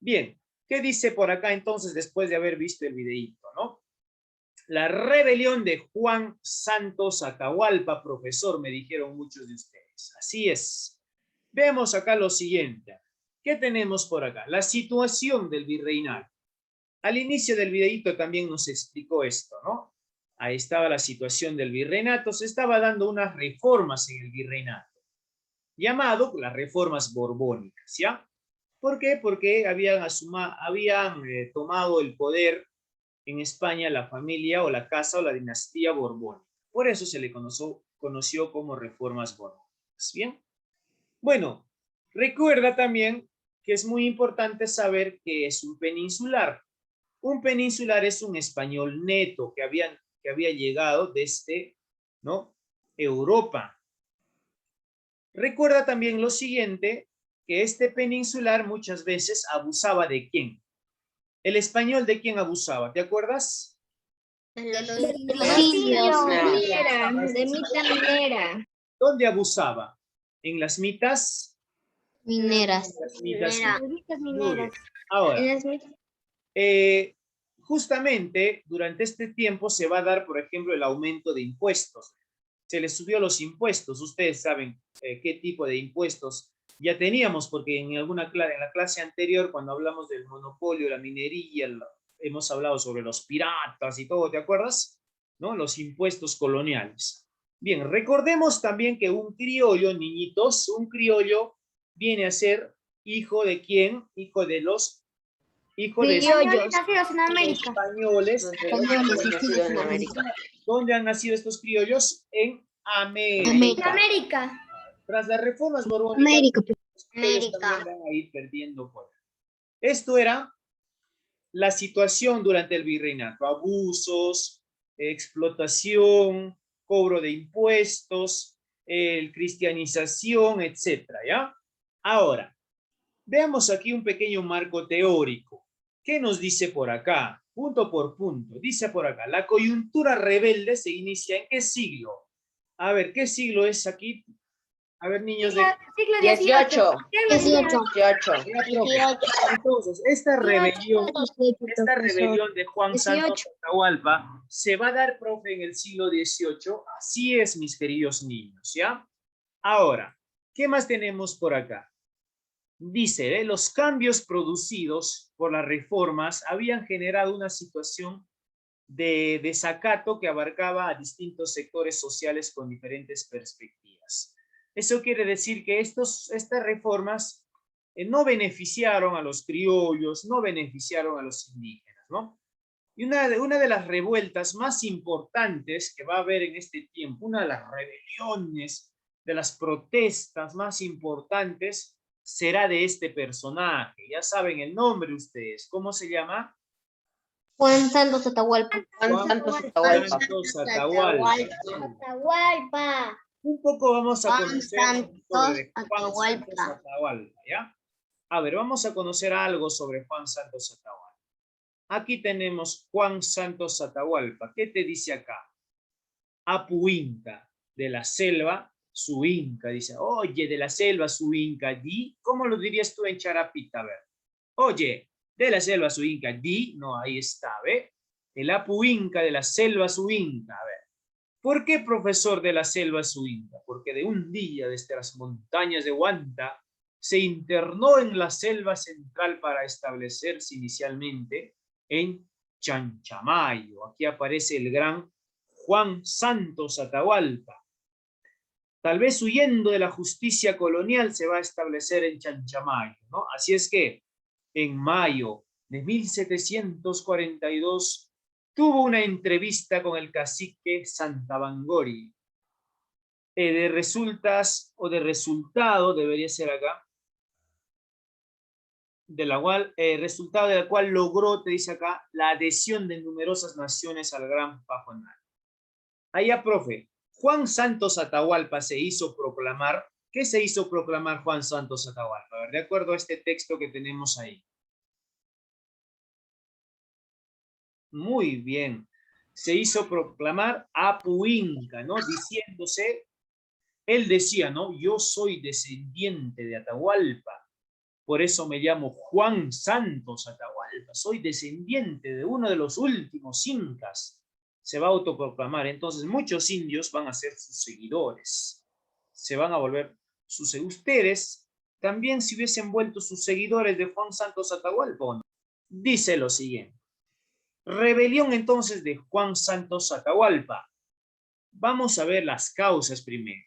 Bien, ¿qué dice por acá entonces después de haber visto el videíto, no? La rebelión de Juan Santos Atahualpa, profesor, me dijeron muchos de ustedes. Así es. Vemos acá lo siguiente. ¿Qué tenemos por acá? La situación del virreinato. Al inicio del videíto también nos explicó esto, ¿no? Ahí estaba la situación del virreinato. Se estaba dando unas reformas en el virreinato, llamado las reformas borbónicas, ¿ya? ¿Por qué? Porque habían tomado el poder en España la familia o la casa o la dinastía borbónica. Por eso se le conoció como reformas borbónicas. Bien. Bueno, recuerda también que es muy importante saber que es un peninsular. Un peninsular es un español neto que había llegado desde, ¿no?, Europa. Recuerda también lo siguiente, que este peninsular muchas veces abusaba ¿de quién? El español ¿de quién abusaba? ¿Te acuerdas? De los indios, de mitad minera. ¿Dónde abusaba? ¿En las mitas? mineras. Las mitas Mitas muy bien. mineras. Ahora, En las mitas. justamente durante este tiempo se va a dar, por ejemplo, el aumento de impuestos. Se les subió los impuestos. Ustedes saben qué tipo de impuestos ya teníamos, porque en en la clase anterior, cuando hablamos del monopolio, la minería, hemos hablado sobre los piratas y todo, ¿te acuerdas? ¿No? Los impuestos coloniales. Bien, recordemos también que un criollo, niñitos, un criollo viene a ser hijo de quién? Hijo de los Criollos nacidos en América. españoles. Nacidos en América. ¿Dónde han nacido estos criollos? En América. América. América. Tras las reformas borbónicas, América. ellos también van a ir perdiendo poder. Esto era la situación durante el virreinato: abusos, explotación, cobro de impuestos, cristianización, etcétera, ¿ya? Ahora, veamos aquí un pequeño marco teórico. ¿Qué nos dice por acá? Punto por punto. Dice por acá, la coyuntura rebelde se inicia ¿en qué siglo? A ver, ¿qué siglo es aquí? A ver, niños de... Siglo XVIII. 18. Entonces, esta rebelión de Juan Santos Atahualpa se va a dar, profe, en el siglo XVIII. Así es, mis queridos niños, ¿ya? Ahora, ¿qué más tenemos por acá? Dice, los cambios producidos por las reformas habían generado una situación de desacato que abarcaba a distintos sectores sociales con diferentes perspectivas. Eso quiere decir que estas reformas no beneficiaron a los criollos, no beneficiaron a los indígenas, ¿no? Y una de las revueltas más importantes que va a haber en este tiempo, una de las rebeliones, de las protestas más importantes, será de este personaje. Ya saben el nombre ustedes. ¿Cómo se llama? Juan Santos Atahualpa. Juan Santos Atahualpa. Un poco vamos a conocer sobre Juan Santos Atahualpa, ¿ya? A ver, vamos a conocer algo sobre Juan Santos Atahualpa. Aquí tenemos Juan Santos Atahualpa. ¿Qué te dice acá? Apu Inca, de la selva, su Inca. Dice, oye, de la selva, su Inca, di. ¿Cómo lo dirías tú en Charapita? A ver. Oye, de la selva, su Inca, di. No, ahí está, ¿ve? El Apu Inca de la selva, su Inca. A ver. ¿Por qué profesor de la selva, su Inca? Porque de un día desde las montañas de Huanta se internó en la selva central para establecerse inicialmente en Chanchamayo. Aquí aparece el gran Juan Santos Atahualpa. Tal vez huyendo de la justicia colonial se va a establecer en Chanchamayo, ¿no? Así es que en mayo de 1742 tuvo una entrevista con el cacique Santabangori. De resultado, debería ser acá, resultado de la cual logró, te dice acá, la adhesión de numerosas naciones al Gran Pajonal. Allá, profe, Juan Santos Atahualpa se hizo proclamar. ¿Qué se hizo proclamar Juan Santos Atahualpa? A ver, de acuerdo a este texto que tenemos ahí. Muy bien. Se hizo proclamar Apu Inca, ¿no? Diciéndose, él decía, ¿no? Yo soy descendiente de Atahualpa. Por eso me llamo Juan Santos Atahualpa. Soy descendiente de uno de los últimos incas. Se va a autoproclamar. Entonces muchos indios van a ser sus seguidores. Se van a volver sus seguidores. Ustedes también se hubiesen vuelto sus seguidores de Juan Santos Atahualpa, ¿o no? Dice lo siguiente. Rebelión entonces de Juan Santos Atahualpa. Vamos a ver las causas primero.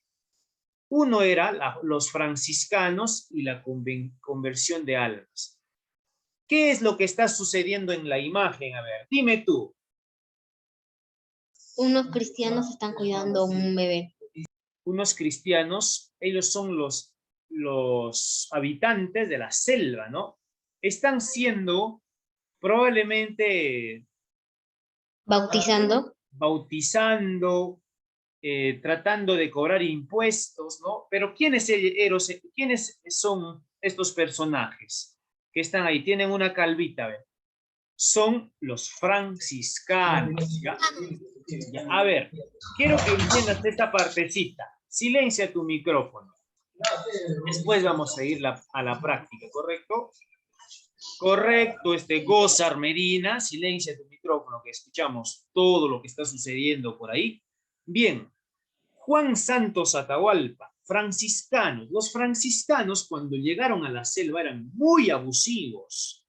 Uno era los franciscanos y la conversión de almas. ¿Qué es lo que está sucediendo en la imagen? A ver, dime tú. Unos cristianos están cuidando a un bebé. Unos cristianos, ellos son los habitantes de la selva, ¿no? Están siendo probablemente Bautizando. Tratando de cobrar impuestos, ¿no? Pero ¿quiénes son estos personajes que están ahí? Tienen una calvita, ¿ven? Son los franciscanos, ¿ya? A ver, quiero que entiendas esta partecita. Silencia tu micrófono. Después vamos a ir a la práctica, ¿correcto? Correcto, Gozar Medina, silencia tu micrófono, que escuchamos todo lo que está sucediendo por ahí. Bien, Juan Santos Atahualpa, franciscanos. Los franciscanos, cuando llegaron a la selva, eran muy abusivos.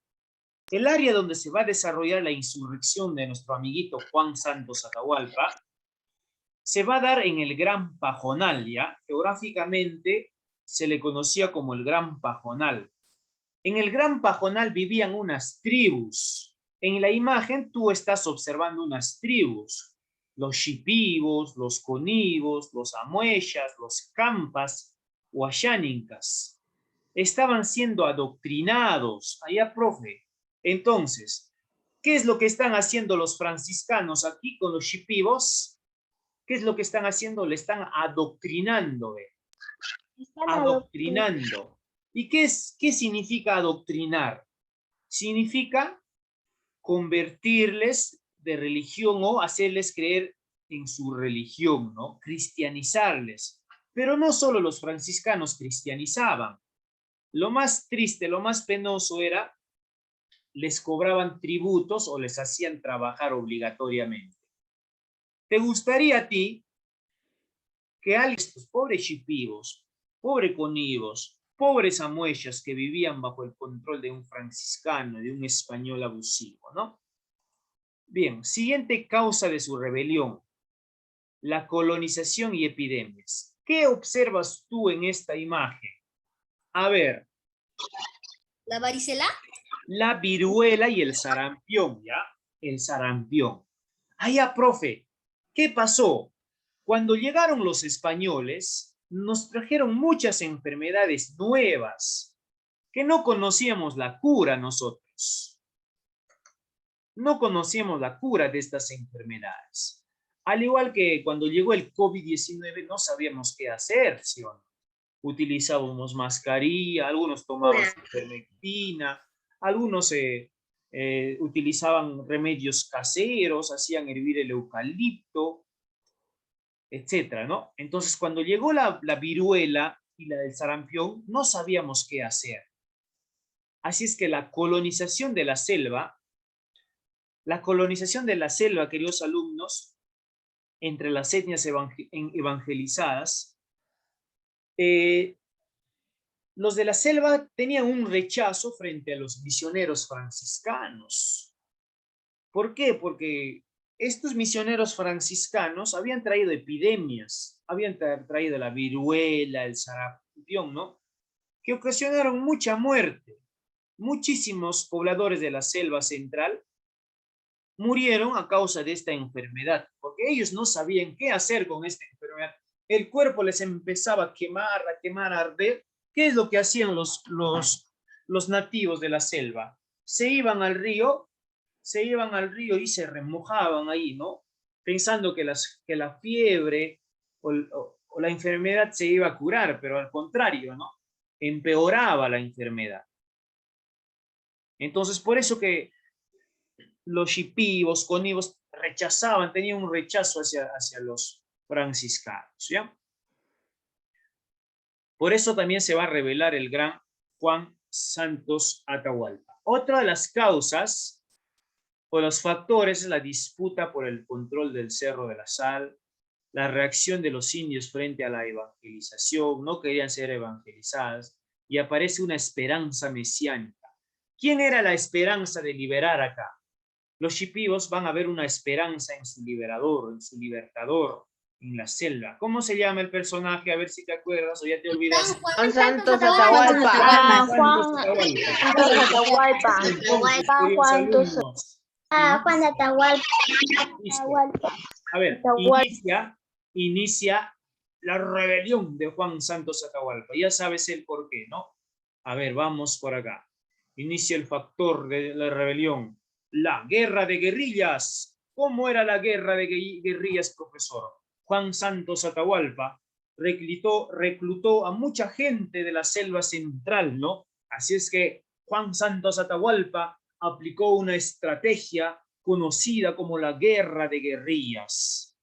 El área donde se va a desarrollar la insurrección de nuestro amiguito Juan Santos Atahualpa se va a dar en el Gran Pajonal, ¿ya? Geográficamente se le conocía como el Gran Pajonal. En el Gran Pajonal vivían unas tribus. En la imagen tú estás observando unas tribus. Los Shipibos, los Conibos, los Amueyas, los Campas, Huaxánicas. Estaban siendo adoctrinados. Allá, profe. Entonces, ¿qué es lo que están haciendo los franciscanos aquí con los Shipibos? ¿Qué es lo que están haciendo? Le están adoctrinando. Adoctrinando. ¿Y qué significa adoctrinar? Significa convertirles de religión o hacerles creer en su religión, ¿no? Cristianizarles. Pero no solo los franciscanos cristianizaban. Lo más triste, lo más penoso era, les cobraban tributos o les hacían trabajar obligatoriamente. ¿Te gustaría a ti que alguien, estos pobres Shipibos, pobres Conibos, pobres Amueyas que vivían bajo el control de un franciscano, de un español abusivo, ¿no? Bien, siguiente causa de su rebelión, la colonización y epidemias. ¿Qué observas tú en esta imagen? A ver. ¿La varicela? La viruela y el sarampión, ¿ya? El sarampión. Allá, profe, ¿qué pasó? Cuando llegaron los españoles, nos trajeron muchas enfermedades nuevas que no conocíamos la cura nosotros. No conocíamos la cura de estas enfermedades. Al igual que cuando llegó el COVID-19 no sabíamos qué hacer, ¿sí o no? Utilizábamos mascarilla, algunos tomaban ivermectina, algunos utilizaban remedios caseros, hacían hervir el eucalipto, etcétera, ¿no? Entonces, cuando llegó la viruela y la del sarampión, no sabíamos qué hacer. Así es que la colonización de la selva, queridos alumnos, entre las etnias evangelizadas, los de la selva tenían un rechazo frente a los misioneros franciscanos. ¿Por qué? Porque estos misioneros franciscanos habían traído epidemias, habían traído la viruela, el sarampión, ¿no? Que ocasionaron mucha muerte. Muchísimos pobladores de la selva central murieron a causa de esta enfermedad, porque ellos no sabían qué hacer con esta enfermedad. El cuerpo les empezaba a quemar, a arder. ¿Qué es lo que hacían los nativos de la selva? Se iban al río y se remojaban ahí, ¿no? Pensando que la fiebre o la enfermedad se iba a curar, pero al contrario, ¿no? Empeoraba la enfermedad. Entonces, por eso que los Shipibos, Conibos rechazaban, tenían un rechazo hacia los franciscanos, ¿ya? Por eso también se va a revelar el gran Juan Santos Atahualpa. Otra de las causas o los factores es la disputa por el control del Cerro de la Sal, la reacción de los indios frente a la evangelización, no querían ser evangelizadas, y aparece una esperanza mesiánica. ¿Quién era la esperanza de liberar acá? Los shipibos van a ver una esperanza en su liberador, en su libertador, en la selva. ¿Cómo se llama el personaje? A ver si te acuerdas o ya te olvidas. Juan Santos Atahualpa. Juan de Atahualpa. A ver, inicia la rebelión de Juan Santos Atahualpa. Ya sabes el por qué, ¿no? A ver, vamos por acá. Inicia el factor de la rebelión. La guerra de guerrillas. ¿Cómo era la guerra de guerrillas, profesor? Juan Santos Atahualpa reclutó a mucha gente de la selva central, ¿no? Así es que Juan Santos Atahualpa aplicó una estrategia conocida como la guerra de guerrillas.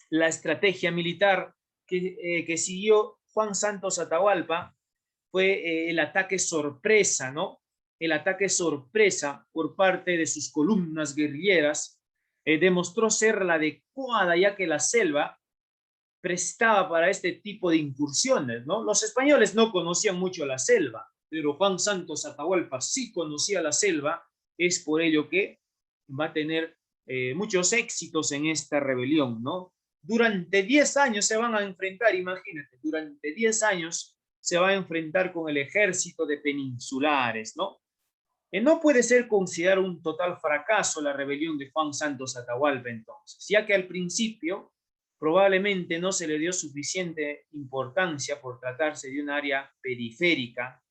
La estrategia militar que siguió Juan Santos Atahualpa fue el ataque sorpresa, ¿no? El ataque sorpresa por parte de sus columnas guerrilleras demostró ser la adecuada, ya que la selva prestaba para este tipo de incursiones, ¿no? Los españoles no conocían mucho la selva, pero Juan Santos Atahualpa sí conocía la selva, es por ello que va a tener muchos éxitos en esta rebelión, ¿no? Durante 10 años se van a enfrentar, imagínate, durante 10 años se va a enfrentar con el ejército de peninsulares, ¿no? No puede ser considerado un total fracaso la rebelión de Juan Santos Atahualpa entonces, ya que al principio probablemente no se le dio suficiente importancia por tratarse de un área periférica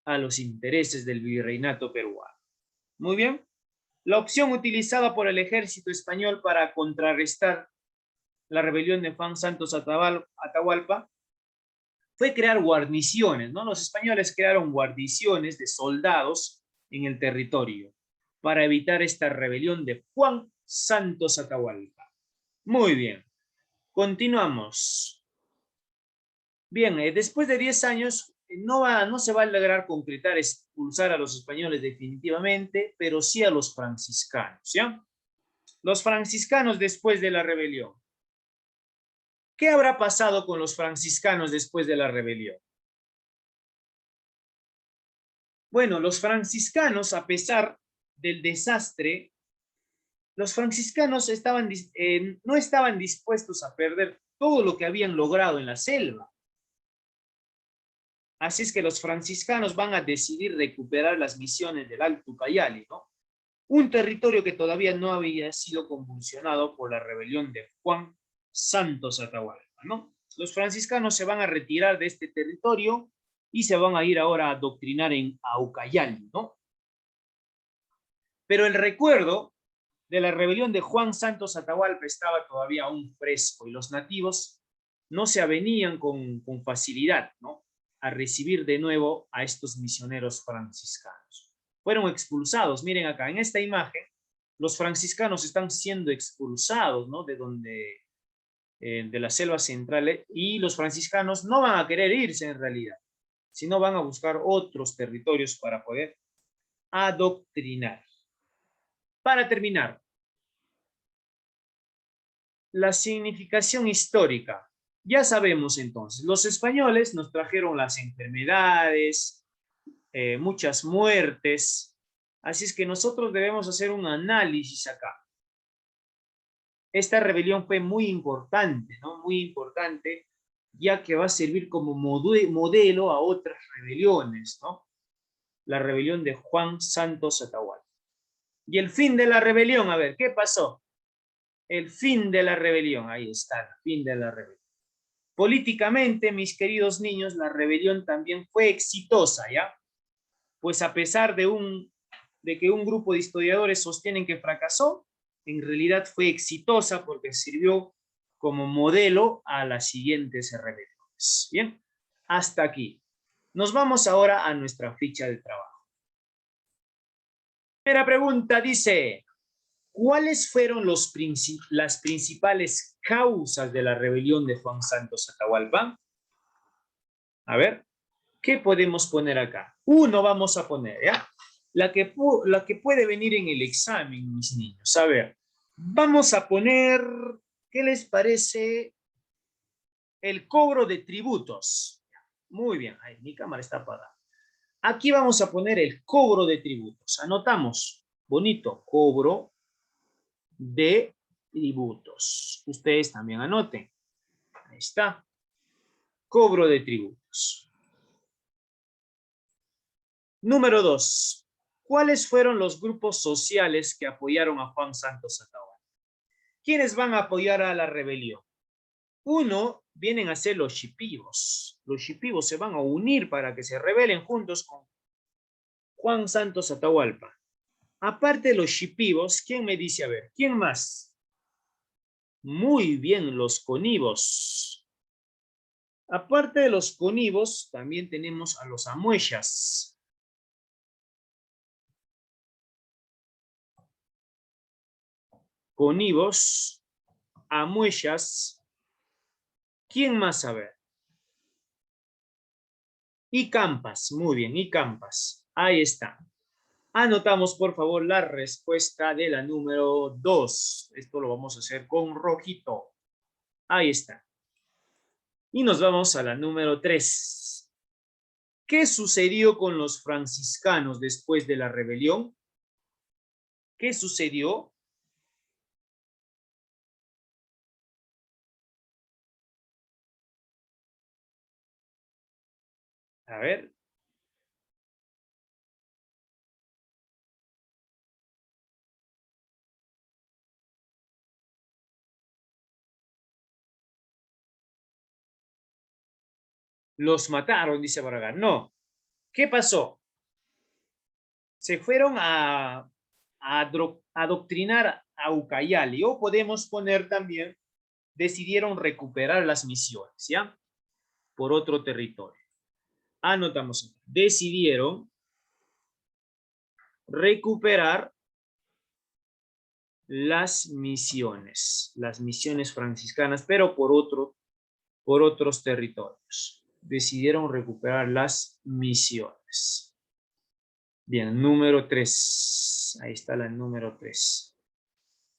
a los intereses del virreinato peruano. Muy bien. La opción utilizada por el ejército español para contrarrestar la rebelión de Juan Santos Atahualpa fue crear guarniciones, ¿no? Los españoles crearon guarniciones de soldados en el territorio para evitar esta rebelión de Juan Santos Atahualpa. Muy bien. Continuamos. Bien, después de 10 años no se va a lograr concretar expulsar a los españoles definitivamente, pero sí a los franciscanos, ¿ya? Los franciscanos después de la rebelión. ¿Qué habrá pasado con los franciscanos después de la rebelión? Bueno, los franciscanos, a pesar del desastre, los franciscanos no estaban dispuestos a perder todo lo que habían logrado en la selva. Así es que los franciscanos van a decidir recuperar las misiones del Alto Ucayali, ¿no? Un territorio que todavía no había sido convulsionado por la rebelión de Juan Santos Atahualpa, ¿no? Los franciscanos se van a retirar de este territorio y se van a ir ahora a adoctrinar en Ucayali, ¿no? Pero el recuerdo de la rebelión de Juan Santos Atahualpa estaba todavía aún fresco y los nativos no se avenían con facilidad, ¿no? A recibir de nuevo a estos misioneros franciscanos. Fueron expulsados, miren acá, en esta imagen, los franciscanos están siendo expulsados, ¿no? De la selva central, y los franciscanos no van a querer irse en realidad, sino van a buscar otros territorios para poder adoctrinar. Para terminar, la significación histórica. Ya sabemos entonces, los españoles nos trajeron las enfermedades, muchas muertes, así es que nosotros debemos hacer un análisis acá. Esta rebelión fue muy importante, ¿no? Muy importante, ya que va a servir como modelo a otras rebeliones, ¿no? La rebelión de Juan Santos Atahualpa. Y el fin de la rebelión, a ver, ¿qué pasó? El fin de la rebelión, ahí está, el fin de la rebelión. Políticamente, mis queridos niños, la rebelión también fue exitosa, ¿ya? Pues a pesar de que un grupo de historiadores sostienen que fracasó, en realidad fue exitosa porque sirvió como modelo a las siguientes rebeliones. Bien, hasta aquí. Nos vamos ahora a nuestra ficha de trabajo. Primera pregunta dice, ¿cuáles fueron las principales causas de la rebelión de Juan Santos Atahualpa? A ver, ¿Qué podemos poner acá? 1 vamos a poner, ¿ya? La que puede venir en el examen, mis niños. A ver, vamos a poner, ¿qué les parece? El cobro de tributos. Muy bien, ahí mi cámara está apagada. Aquí vamos a poner el cobro de tributos. Anotamos, bonito, cobro de tributos. Ustedes también anoten. Ahí está. Cobro de tributos. Número 2. ¿Cuáles fueron los grupos sociales que apoyaron a Juan Santos Atahualpa? ¿Quiénes van a apoyar a la rebelión? 1, vienen a ser los shipibos. Los shipibos se van a unir para que se rebelen juntos con Juan Santos Atahualpa. Aparte de los shipibos, ¿quién me dice? A ver, ¿quién más? Muy bien, los conivos. Aparte de los conivos, también tenemos a los amuechas. Conivos, amuechas. ¿Quién más? A ver. Y Campas, muy bien, y Campas. Ahí está. Anotamos, por favor, la respuesta de la número 2. Esto lo vamos a hacer con rojito. Ahí está. Y nos vamos a la número 3. ¿Qué sucedió con los franciscanos después de la rebelión? ¿Qué sucedió? A ver. Los mataron, dice por acá. No. ¿Qué pasó? Se fueron a adoctrinar a Ucayali. O podemos poner también, decidieron recuperar las misiones, ¿ya? Por otro territorio. Anotamos. Decidieron recuperar las misiones franciscanas, pero por otros territorios. Decidieron recuperar las misiones. Bien, número 3. Ahí está la número 3.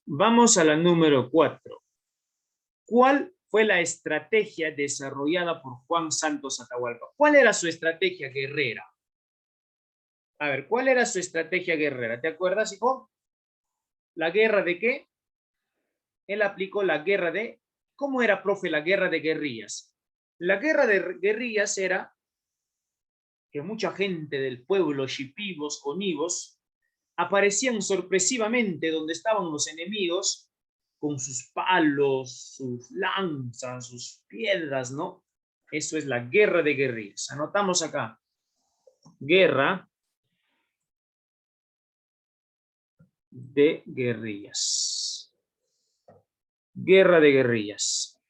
Vamos a la número 4. ¿Cuál fue la estrategia desarrollada por Juan Santos Atahualpa? ¿Cuál era su estrategia guerrera? A ver, ¿cuál era su estrategia guerrera? ¿Te acuerdas, hijo? ¿La guerra de qué? Él aplicó la guerra de... ¿Cómo era, profe, la guerra de guerrillas? La guerra de guerrillas era que mucha gente del pueblo, shipibos, conivos, aparecían sorpresivamente donde estaban los enemigos con sus palos, sus lanzas, sus piedras, ¿no? Eso es la guerra de guerrillas. Anotamos acá. Guerra de guerrillas. Guerra de guerrillas.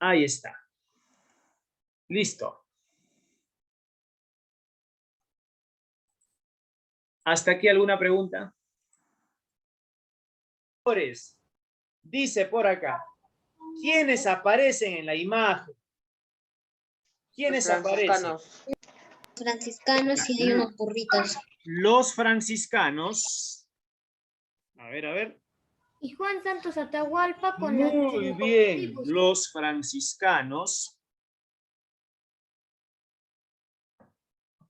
Ahí está. Listo. ¿Hasta aquí alguna pregunta? Dice por acá. ¿Quiénes aparecen en la imagen? ¿Quiénes aparecen? Franciscanos y hay unos burritos. Los franciscanos. A ver. Y Juan Santos Atahualpa con Muy bien, los franciscanos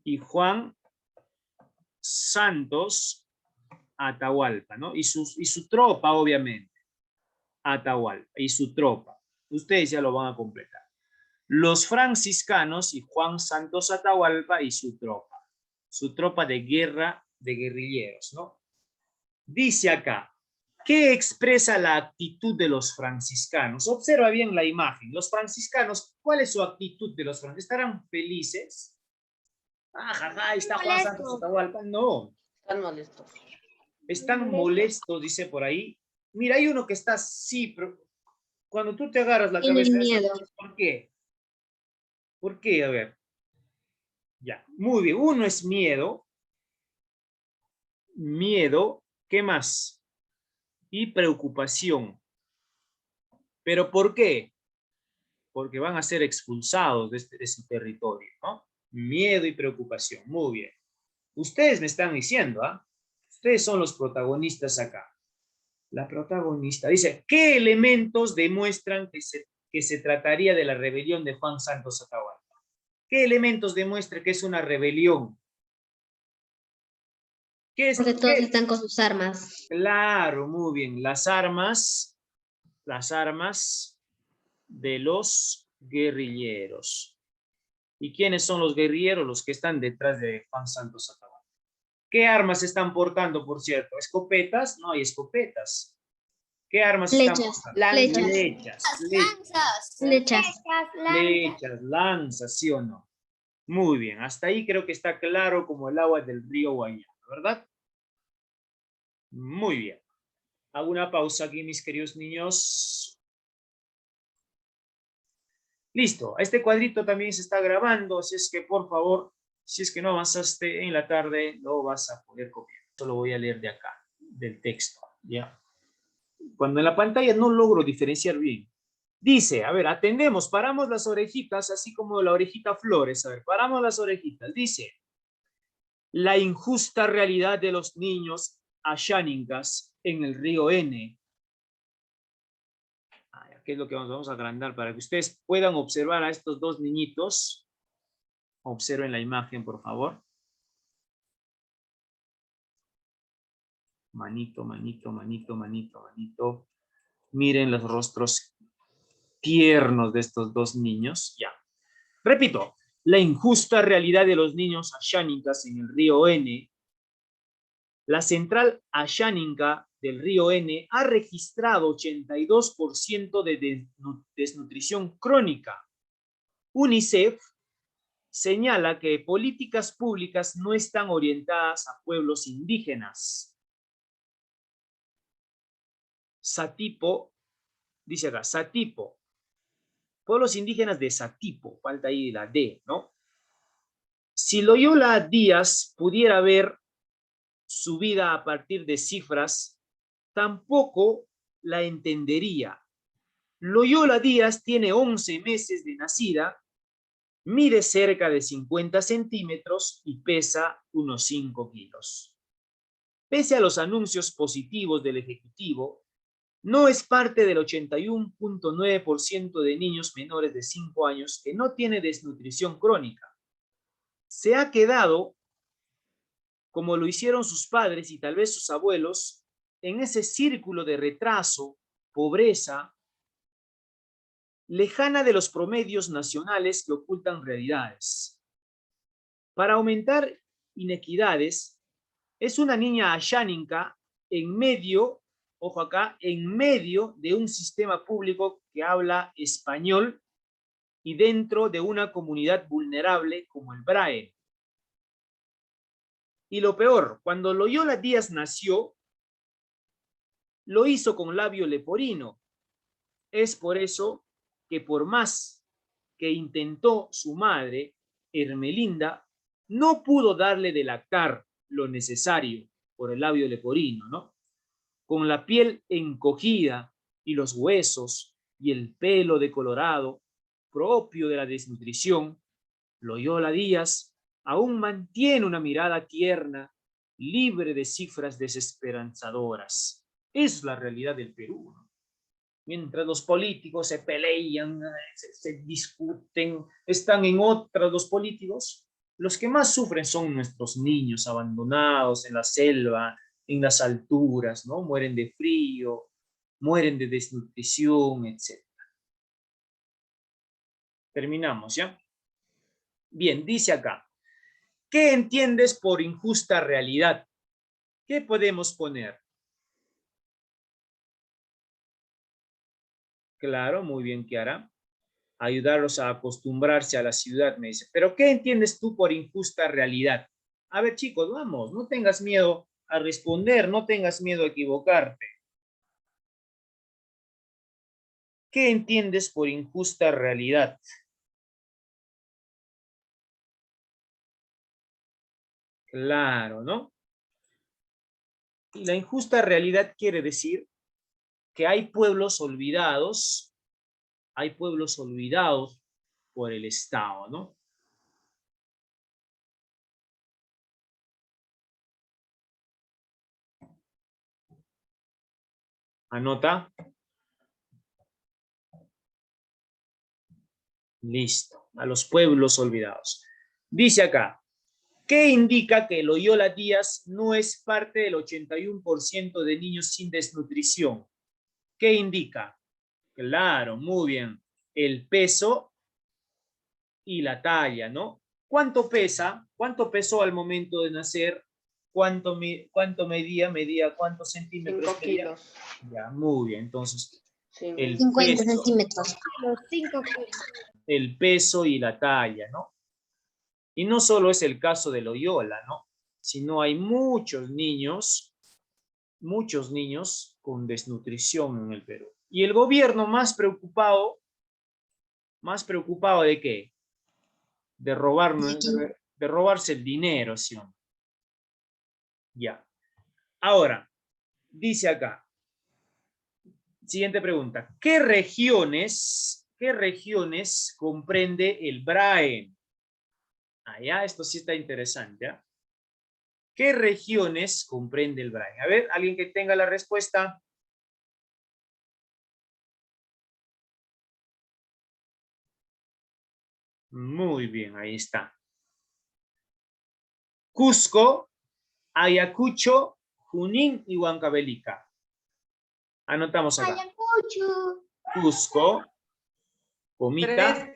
y Juan Santos Atahualpa, ¿no? Y su tropa, obviamente. Atahualpa y su tropa. Ustedes ya lo van a completar. Los franciscanos y Juan Santos Atahualpa y su tropa. Su tropa de guerra de guerrilleros, ¿no? Dice acá. ¿Qué expresa la actitud de los franciscanos? Observa bien la imagen. Los franciscanos, ¿cuál es su actitud de los franciscanos? ¿Estarán felices? Jaja, está Juan Santos Atahualpa. No. Están molestos. Están molestos, dice por ahí. Mira, hay uno que está así, pero cuando tú te agarras la cabeza... Tienen miedo. ¿Por qué? ¿Por qué? A ver. Ya, muy bien. Uno es miedo. Miedo. ¿Qué más? Y preocupación. ¿Pero por qué? Porque van a ser expulsados de ese territorio, ¿no? Miedo y preocupación. Muy bien. Ustedes me están diciendo, ¿ah? Ustedes son los protagonistas acá. La protagonista dice, ¿qué elementos demuestran que se trataría de la rebelión de Juan Santos Atahualpa? ¿Qué elementos demuestran que es una rebelión? ¿Qué es? Porque todos están con sus armas. Claro, muy bien. Las armas de los guerrilleros. ¿Y quiénes son los guerrilleros? Los que están detrás de Juan Santos Atahualpa. ¿Qué armas están portando, por cierto? ¿Escopetas? No hay escopetas. ¿Qué armas están Flechas. portando? Flechas. Flechas. Flechas. Flechas, lanzas, ¿sí o no? Muy bien, hasta ahí creo que está claro como el agua del río Guayana, ¿verdad? Muy bien. Hago una pausa aquí, mis queridos niños. Listo, este cuadrito también se está grabando, así es que por favor, si es que no avanzaste en la tarde, lo vas a poder copiar. Esto lo voy a leer de acá, del texto, ¿ya? Cuando en la pantalla no logro diferenciar bien. Dice, a ver, atendemos, paramos las orejitas, así como la orejita Flores. A ver, paramos las orejitas. Dice, la injusta realidad de los niños asháningas en el río N. ¿Qué es lo que vamos a agrandar? Para que ustedes puedan observar a estos dos niñitos. Observen la imagen, por favor. Manito, manito, manito, manito, manito. Miren los rostros tiernos de estos dos niños. Ya. Repito, la injusta realidad de los niños asháningas en el río N. La central asháninga del río N ha registrado 82% de desnutrición crónica. UNICEF señala que políticas públicas no están orientadas a pueblos indígenas. Satipo, dice acá, Satipo. Pueblos indígenas de Satipo, falta ahí la D, ¿no? Si Loyola Díaz pudiera ver su vida a partir de cifras, tampoco la entendería. Loyola Díaz tiene 11 meses de nacida, mide cerca de 50 centímetros y pesa unos 5 kilos. Pese a los anuncios positivos del Ejecutivo, no es parte del 81.9% de niños menores de 5 años que no tiene desnutrición crónica. Se ha quedado, como lo hicieron sus padres y tal vez sus abuelos, en ese círculo de retraso, pobreza, lejana de los promedios nacionales que ocultan realidades. Para aumentar inequidades, es una niña asháninca en medio, ojo acá, en medio de un sistema público que habla español y dentro de una comunidad vulnerable como el Braille. Y lo peor, cuando Loyola Díaz nació, lo hizo con labio leporino. Es por eso que por más que intentó su madre, Hermelinda, no pudo darle de lactar lo necesario por el labio leporino, ¿no? Con la piel encogida y los huesos y el pelo decolorado, propio de la desnutrición, Loyola Díaz aún mantiene una mirada tierna, libre de cifras desesperanzadoras. Es la realidad del Perú, ¿no? Mientras los políticos se pelean, se discuten, están en otras los políticos, los que más sufren son nuestros niños abandonados en la selva, en las alturas, ¿no? Mueren de frío, mueren de desnutrición, etc. Terminamos, ¿ya? Bien, dice acá, ¿qué entiendes por injusta realidad? ¿Qué podemos poner? Claro, muy bien, Kiara. Ayudarlos a acostumbrarse a la ciudad, me dice. Pero ¿qué entiendes tú por injusta realidad? A ver, chicos, vamos, no tengas miedo a responder, no tengas miedo a equivocarte. ¿Qué entiendes por injusta realidad? Claro, ¿no? Y la injusta realidad quiere decir que hay pueblos olvidados por el Estado, ¿no? Anota. Listo. A los pueblos olvidados. Dice acá, ¿qué indica que Loyola Díaz no es parte del 81% de niños sin desnutrición? ¿Qué indica? Claro, muy bien. El peso y la talla, ¿no? ¿Cuánto pesa? ¿Cuánto pesó al momento de nacer? ¿Cuánto medía? ¿Cuántos centímetros 5 medía? kilos. Ya, muy bien. Entonces, Sí. el 50 peso, centímetros. Los 5 kilos. el peso y la talla, ¿no? Y no solo es el caso de Loyola, ¿no? Sino hay muchos niños con desnutrición en el Perú. Y el gobierno más preocupado ¿de qué? De robarse el dinero, ¿sí? Ya. Ahora, dice acá, siguiente pregunta, ¿qué regiones comprende el BRAE? Ya, esto sí está interesante, ¿eh? ¿Qué regiones comprende el BRAE? A ver, alguien que tenga la respuesta. Muy bien, ahí está. Cusco, Ayacucho, Junín y Huancavelica. Anotamos acá. Ayacucho. Cusco, comita,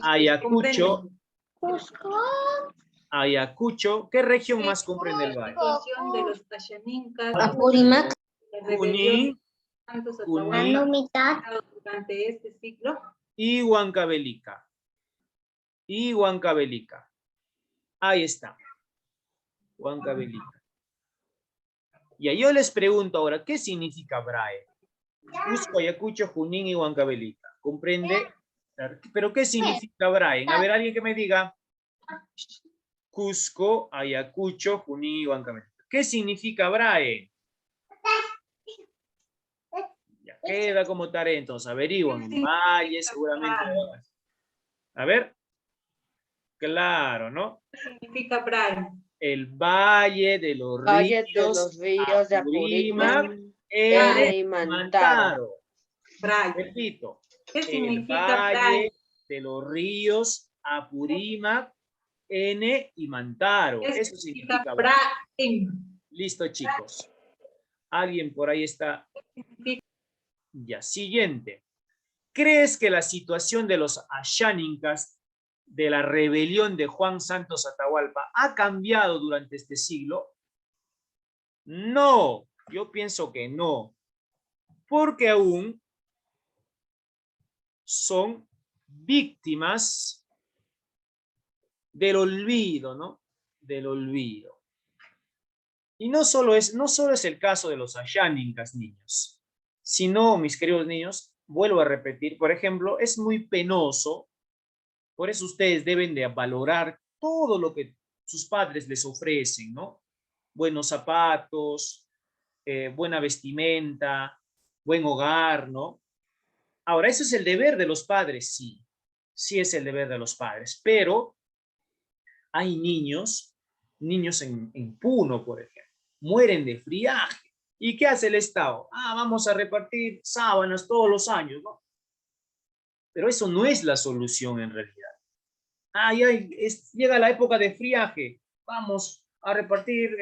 Ayacucho, Ayacucho. ¿Qué región más comprende el BRAE? De los Pachaninkas, Apurímac, Junín, Anumitat, durante este ciclo. y Huancavelica. Ahí está. Huancavelica. Y yo les pregunto ahora, ¿qué significa BRAE? Cusco, Ayacucho, Junín y Huancavelica. ¿Comprende? ¿Pero qué significa BRAE? A ver, alguien que me diga. Cusco, Ayacucho, Junín y Huancavelica. ¿Qué significa BRAE? Ya queda como tarea, entonces averiguan. En Valle, seguramente. A ver. Claro, ¿no? ¿Qué significa BRAE? El Valle de los Valle de Ríos, los ríos de Apurímac, Ene y Mantaro. Mantaro. BRAE. Repito. ¿Qué El significa Valle BRAE? de los Ríos, Apurímac, Ene y Mantaro. ¿Qué Eso significa significa BRAE. BRAE? Listo, chicos. Alguien por ahí está. Ya, siguiente. ¿Crees que la situación de los Asháninkas de la rebelión de Juan Santos Atahualpa ha cambiado durante este siglo? No, yo pienso que no, porque aún son víctimas del olvido, ¿no? Del olvido. Y no solo es el caso de los Asháninkas, niños, sino, mis queridos niños, vuelvo a repetir, por ejemplo, es muy penoso. Por eso ustedes deben de valorar todo lo que sus padres les ofrecen, ¿no? Buenos zapatos, buena vestimenta, buen hogar, ¿no? Ahora, eso es el deber de los padres, sí. Sí es el deber de los padres, pero hay niños en Puno, por ejemplo, mueren de friaje. ¿Y qué hace el Estado? Vamos a repartir sábanas todos los años, ¿no? Pero eso no es la solución en realidad. Llega la época de friaje, vamos a repartir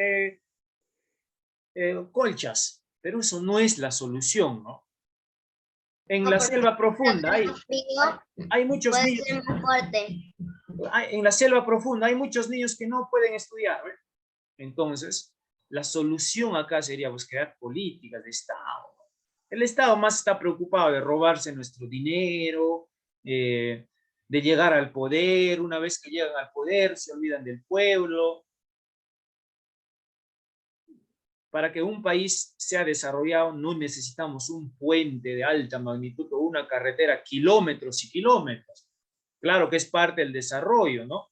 colchas, pero eso no es la solución, ¿no? En la selva profunda hay muchos niños. En la selva profunda hay muchos niños que no pueden estudiar, ¿eh? Entonces, la solución acá sería crear políticas de Estado. El Estado más está preocupado de robarse nuestro dinero, de llegar al poder. Una vez que llegan al poder, se olvidan del pueblo. Para que un país sea desarrollado, no necesitamos un puente de alta magnitud o una carretera kilómetros y kilómetros. Claro que es parte del desarrollo, ¿no?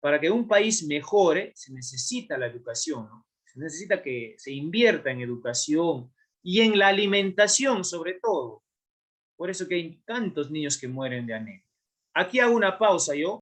Para que un país mejore, se necesita la educación, ¿no? Se necesita que se invierta en educación y en la alimentación, sobre todo. Por eso que hay tantos niños que mueren de anemia. Aquí hago una pausa yo.